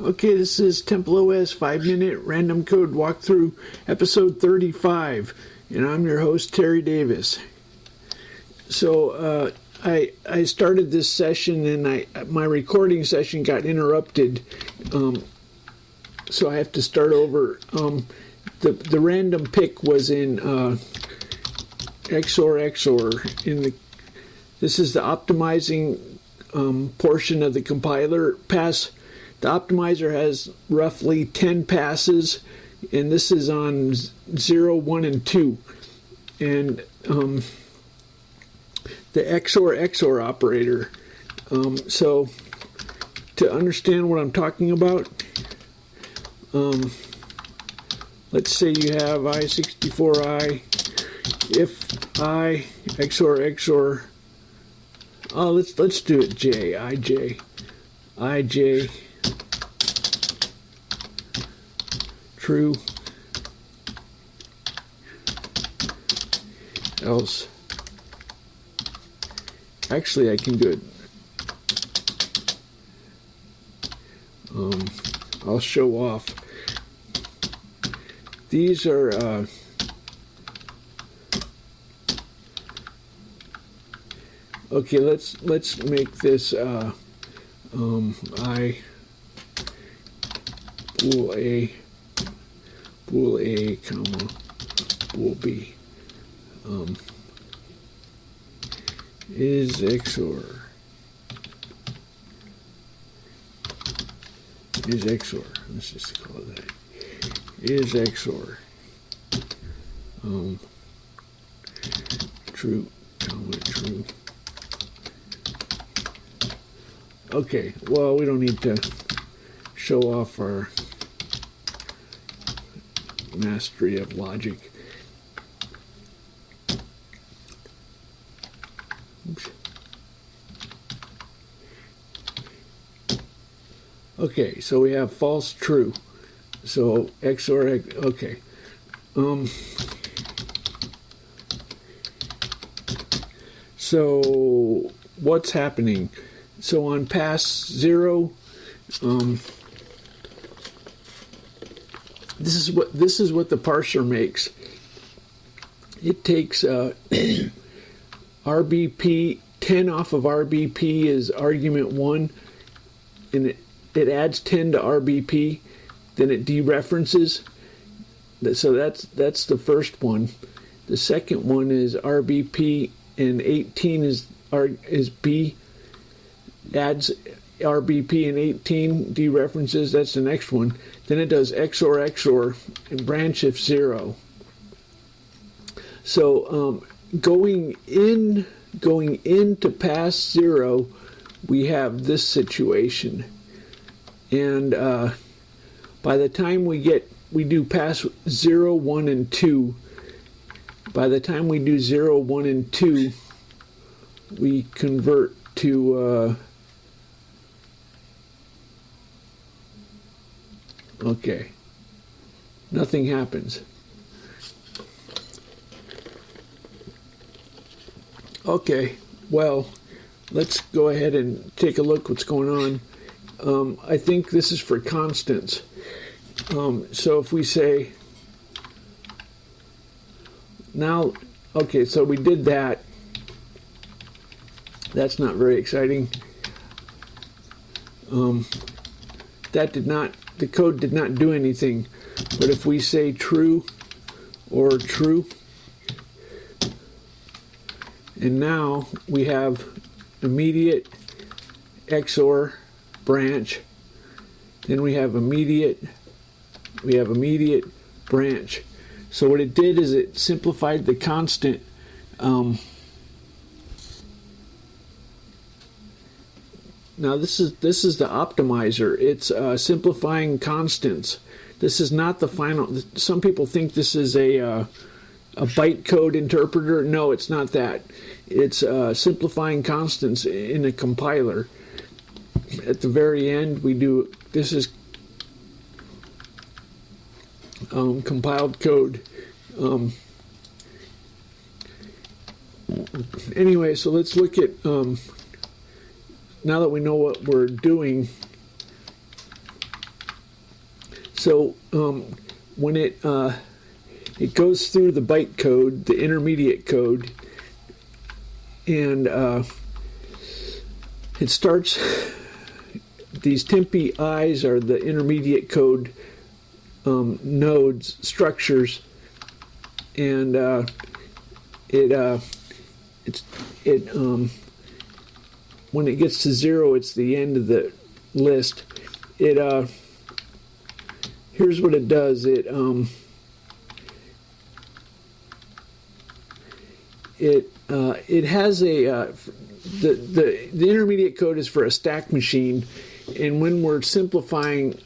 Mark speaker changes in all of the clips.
Speaker 1: Okay, this is TempleOS 5-minute random code walkthrough, episode 35, and I'm your host, Terry Davis. So I started this session, and my recording session got interrupted, so I have to start over. The random pick was in XOR. This is the optimizing portion of the compiler pass. The optimizer has roughly 10 passes, and this is on 0, 1, and 2. And the XOR operator. So to understand what I'm talking about, let's say you have I64I, if I XOR, oh, let's do it IJ, true, else. Actually, I can do it. I'll show off. These are okay. Let's make this I bool A, comma, bool B is XOR. Let's just call it that. Is XOR. True, comma, true. Okay, well, we don't need to show off our mastery of logic. Oops. Okay, so we have false, true. So XOR, okay. So what's happening? So on pass 0, this is what the parser makes. It takes RBP, 10 off of RBP is argument 1, and it adds 10 to RBP, then it dereferences. So that's the first one. The second one is RBP, and 18 is B, adds RBP and 18, dereferences. That's the next one. Then it does XOR and branch if 0. So going into pass 0, we have this situation, and by the time we do pass 0, 1, and 2. By the time we do 0, 1, and 2, we convert to okay. Nothing happens. Okay, well, let's go ahead and take a look what's going on. I think this is for constants. So if we say, now, okay, so we did that. That's not very exciting. The code did not do anything. But if we say true or true, and now we have immediate XOR branch, then we have immediate branch. So what it did is it simplified the constant. Now this is the optimizer. It's simplifying constants. This is not the final. Some people think this is a bytecode interpreter. No, it's not that. It's simplifying constants in a compiler. At the very end, we do. This is compiled code. Anyway, so let's look at, now that we know what we're doing, So when it goes through the bytecode, the intermediate code, and it starts. These TempleOS are the intermediate code nodes, structures, and when it gets to 0, it's the end of the list. Here's what it does. It has the intermediate code is for a stack machine, and when we're simplifying,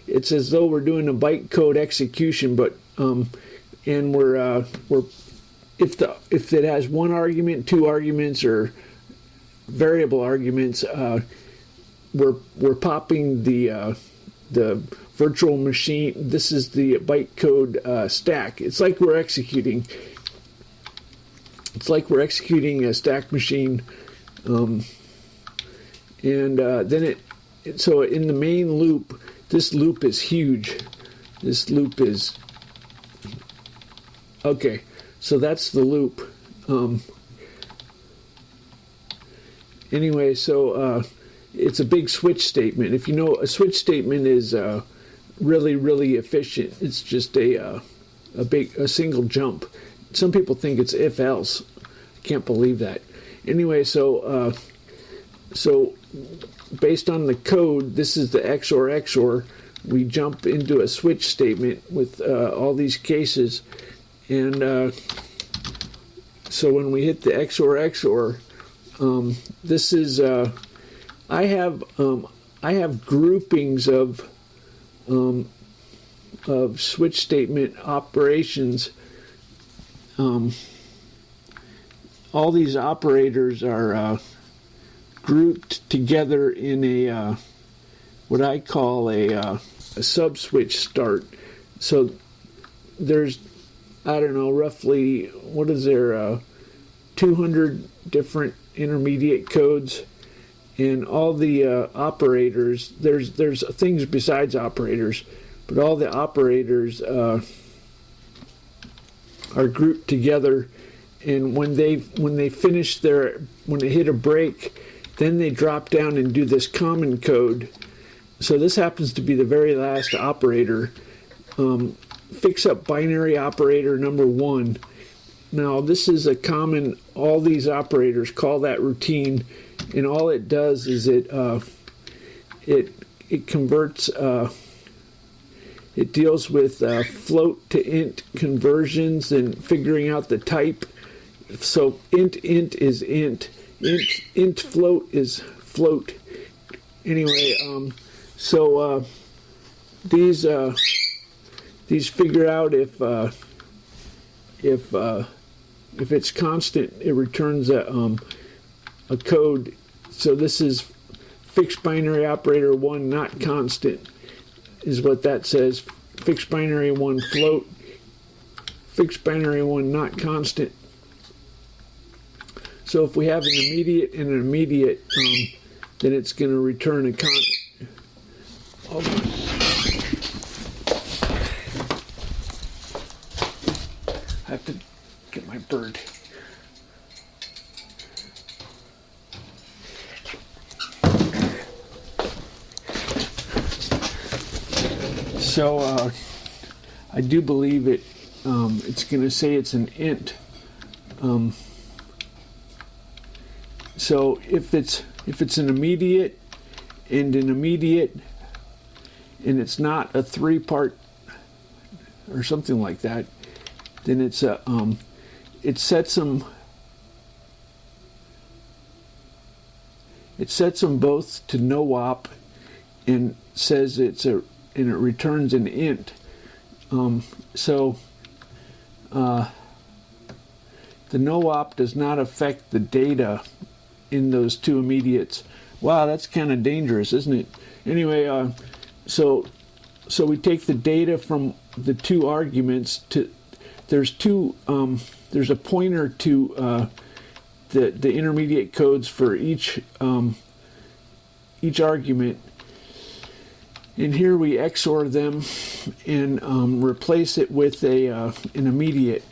Speaker 1: it's as though we're doing a bytecode execution, but and we're if it has one argument, two arguments, or variable arguments, we're popping the virtual machine. This is the bytecode stack. It's like we're executing. It's like we're executing a stack machine, and then so in the main loop, this loop is huge. This loop is okay. So that's the loop. Anyway, so it's a big switch statement. If you know, a switch statement is really, really efficient. It's just a single jump. Some people think it's if else. I can't believe that. Anyway, so based on the code, this is the XOR XOR. We jump into a switch statement with all these cases, and so when we hit the XOR XOR, this is I have groupings of switch statement operations. All these operators are grouped together in a what I call a sub-switch start. So there's, I don't know, roughly, what is there, 200 different intermediate codes, and all the operators, there's things besides operators, but all the operators are grouped together, and when they finish when they hit a break, then they drop down and do this common code. So this happens to be the very last operator, fix up binary operator number 1. Now this is a common, all these operators call that routine, and all it does is it converts, it deals with float to int conversions and figuring out the type. So int is int float is float. Anyway, so these figure out if it's constant, it returns a code. So this is fixed binary operator 1 not constant is what that says. Fixed binary 1 float, fixed binary 1 not constant. So if we have an immediate and an immediate, then it's going to return a constant. Oh. I have to get my bird. So I do believe it's going to say it's an int. So if it's an immediate and an immediate, and it's not a 3-part or something like that, then it's a it sets them both to no op and says and it returns an int. So the no op does not affect the data in those two immediates. Wow, that's kind of dangerous, isn't it? Anyway, so we take the data from the two arguments to, there's a pointer to the intermediate codes for each argument, And here we XOR them and replace it with an immediate.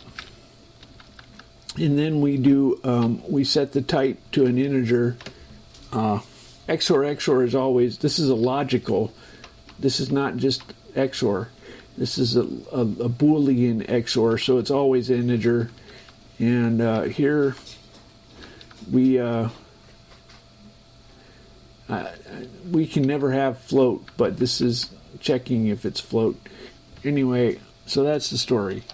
Speaker 1: And then we set the type to an integer. XOR is always, this is a logical, this is not just XOR. This is a Boolean XOR, so it's always integer. And here we can never have float, but this is checking if it's float. Anyway, so that's the story.